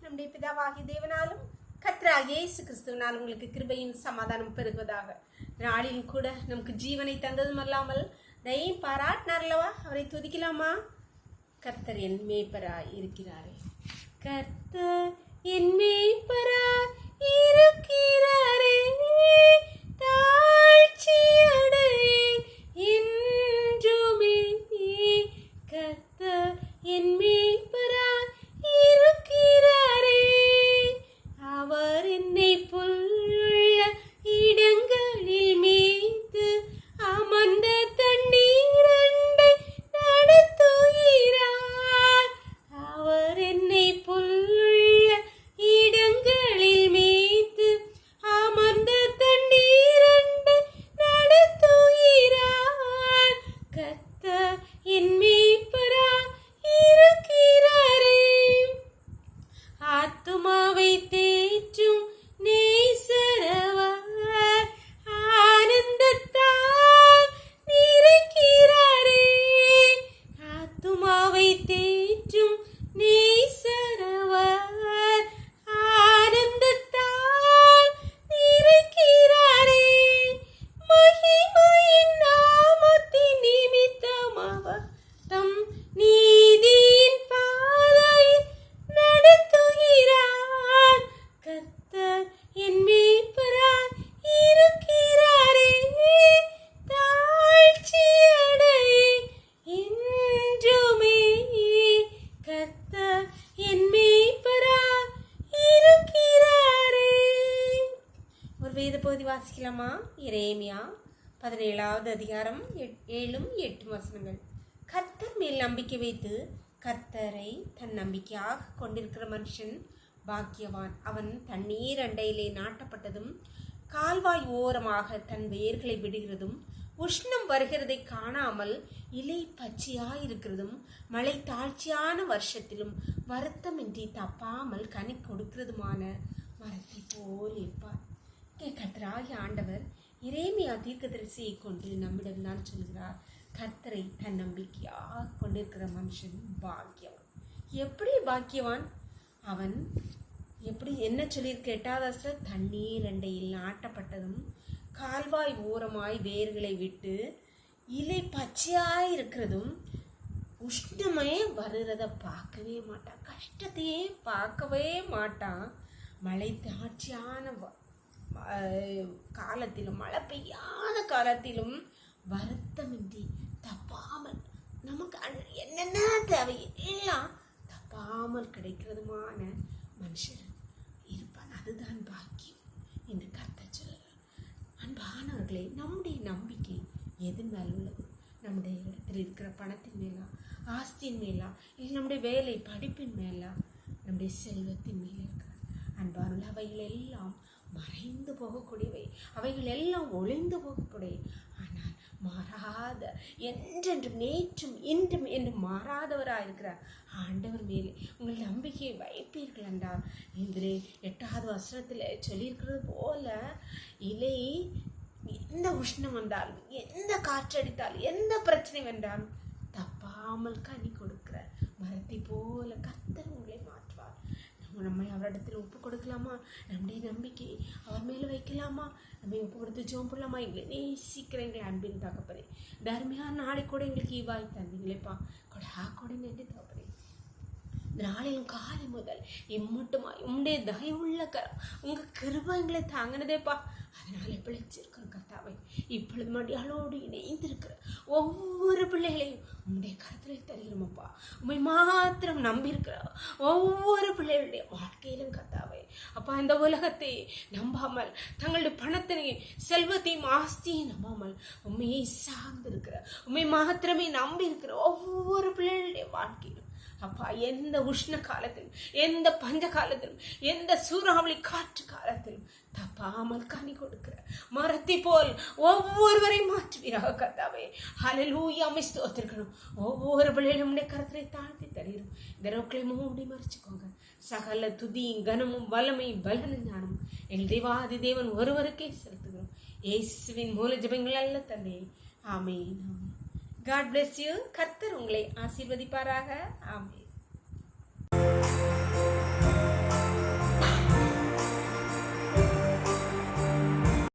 நம்முடைய பிதாவாகிய தேவனாலும் கர்த்தராகிய இயேசு கிறிஸ்துவினால் உங்களுக்கு கிருபையின் சமாதானம் பெருகுவதாக. நாளிலும் கூட நமக்கு ஜீவனை தந்ததும் அல்லாமல் தயையும் பாராட்டினார்லவா, அவரை துதிக்கலாமா? கர்த்தர் என் மேய்ப்பராய் இருக்கிறாரே, கர்த்தர் என் மேய்ப்பராய் இருக்கிறாரே, தாழ்ச்சி அடையேன் என்றுமே. கர்த்தர் என் மேய்ப்பராய் இருக்கிறாரே, அவர் என்னை புல்லுள்ள இடங்களில் மேய்த்து அமர்ந்த தண்ணீரண்டை நடத்துகிறார். அவர் என்னை புல்லுள்ள இடங்களில் மேய்த்து அமர்ந்த தண்ணீரண்டை நடத்துகிறார். கர்த்தர் என் மேய்ப்பராய் இருக்கிறாரே, ஆத்துமாவை தேற்றும் நேசரவர் ஆனந்தத்தால் நிறைக்கிறாரே. ஆத்துமாவை தேற்றும் நேசரவர் ஆனந்தத்தால் நிறைக்கிறாரே. மகிமையின் நாமத்தின் நிமித்தமாக தம் நீதியின் பாதையில் நடத்துகிறார். கர்த்தர் என் மேய்ப்பராய் இருக்கிறாரே, தாழ்ச்சி அடையேன் என்றுமே. கர்த்தர் என் மேய்ப்பராய் இருக்கிறாரே. ஒரு வேத பகுதி வாசிக்கலாமா? எரேமியா 17வது அதிகாரம் 7-8 வசனங்கள். கர்த்தர் மேல் நம்பிக்கை வைத்து கர்த்தரை தன் நம்பிக்கையாக கொண்டிருக்கிற மனுஷன் பாக்கியவான். அவன் தண்ணீர் அண்டையிலே நாட்டப்பட்டதும் கால்வாய் ஓரமாக தன் வேர்களை விடுகிறதும் உஷ்ணம் வருகிறதை காணாமல் இலை பச்சையாயிருக்கிறதும் மழை தாழ்ச்சியான வருஷத்திலும் வருத்தமின்றி தப்பாமல் கனி கொடுக்கிறதுமான மரத்தை போல் இருப்பார். கர்த்தராகிய ஆண்டவர் எரேமியா தீர்க்கதரிசியை கொண்டு நம்மிடம் தான் சொல்கிறார், கர்த்தரை தன் நம்பிக்கையாக கொண்டிருக்கிற மனுஷன் பாக்கியவான். எப்படி பாக்கியவான்? அவன் எப்படி என்ன சொல்லியிருக்க? 8வது தண்ணீர் அண்டையில் நாட்டப்பட்டதும் கால்வாய் ஓரமாய் வேர்களை விட்டு இலை பச்சையாய் இருக்கிறதும் உஷ்ணமே வருகிறத பார்க்கவே மாட்டான், கஷ்டத்தையே பார்க்கவே மாட்டான். மழை தாட்சியான காலத்திலும் மழை பெய்யாத காலத்திலும் வருத்தமின்றி தப்பாமல் நமக்கு என்னென்ன தேவை எல்லாம் தப்பாமல் கிடைக்கிறதுமான மனுஷன் இருப்பான். அதுதான் பாக்கியம் என்று கர்த்தர் சொல்கிறார். அன்பானவர்களே, நம்முடைய நம்பிக்கை எது மேல் உள்ளது? நம்முடைய இடத்தில் இருக்கிற பணத்தின் மேலா, ஆஸ்தியின் மேலா, இல்லை நம்முடைய வேலை படிப்பின் மேலா, நம்முடைய செல்வத்தின் மேலே இருக்கிற அன்பான அவைகள் எல்லாம் மறைந்து போகக்கூடியவை, அவைகள் எல்லாம் ஒளிந்து போகக்கூடிய, ஆனால் மாறாத என்றென்றும் நேற்றும் இன்றும் என்று மாறாதவராக இருக்கிறார் ஆண்டவர் மேலே உங்கள் நம்பிக்கையை வைப்பீர்கள் என்றால், இதிலே 8வது வசனத்தில் சொல்லியிருக்கிறது போல, இலை எந்த உஷ்ணம் வந்தாலும், எந்த காற்றடித்தாலும், எந்த பிரச்சனை வந்தாலும் தப்பாமல் கனி கொடுக்கிற மரத்தை போல கர்த்தர் உங்களை மாற்றுவார். நம்மை அவரிடத்தில் ஒப்பு கொடுக்கலாமா? நம்முடைய நம்பிக்கை அவர் மேலே வைக்கலாமா? நம்ம ஒப்பு கொடுத்து ஜோம் போடலாமா? எங்களை நேசிக்கிற எங்களை அன்பின் தகப்பனே, தர்மையான நாளை கூட எங்களுக்கு ஈவாய் தந்தீங்களேப்பா, கூட நன்றி தகப்பனே. நாளையும் காலை முதல் இம்மட்டுமாய் உங்களுடைய தயவுள்ள கரம், உங்கள் கிருபை எங்களை தாங்கினதேப்பா, அதனால பிழைச்சிருக்கிறோம் கர்த்தாவை. இப்பொழுது மடியாளோடு இணைந்திருக்கிற ஒவ்வொரு பிள்ளைகளையும் உங்களுடைய கருத்தில் தருகிறோமப்பா. உண்மை மாத்திரம் நம்பியிருக்கிற ஒவ்வொரு பிள்ளைகளுடைய வாழ்க்கையிலும் கர்த்தாவை அப்பா, இந்த உலகத்தை நம்பாமல், தங்களுடைய பணத்தையும் செல்வத்தையும் ஆஸ்தியும் நம்பாமல் உண்மையை சார்ந்திருக்கிற, உண்மை மாத்திரமே நம்பி இருக்கிற ஒவ்வொரு பிள்ளைகளுடைய வாழ்க்கையிலும் அப்பா, எந்த உஷ்ண காலத்திலும், எந்த பஞ்ச காலத்திலும், எந்த சூறாவளி காற்று காலத்திலும் தப்பாமல் கனி கொடுக்கிற மரத்தை போல் ஒவ்வொருவரையும் மாற்றுவீராக கர்த்தாவே. ஹல்லேலூயா, ஸ்தோத்திரிக்கணும். ஒவ்வொரு பிள்ளைகளும் கருத்தை தாழ்த்தி தருகிறோம். இந்த நோக்களை மூடி மறைச்சுக்கோங்க. சகல துதியும் கனமும் வல்லமையும் பலனும் ஞானமும் எங்கள் தேவாதி தேவன் ஒருவருக்கே செலுத்துகிறோம். இயேசுவின் மூல ஜெபங்கள் அல்ல தந்தையே, ஆமென். God bless you. கர்த்தர் உங்களை ஆசீர்வதிப்பாராக. ஆமென்.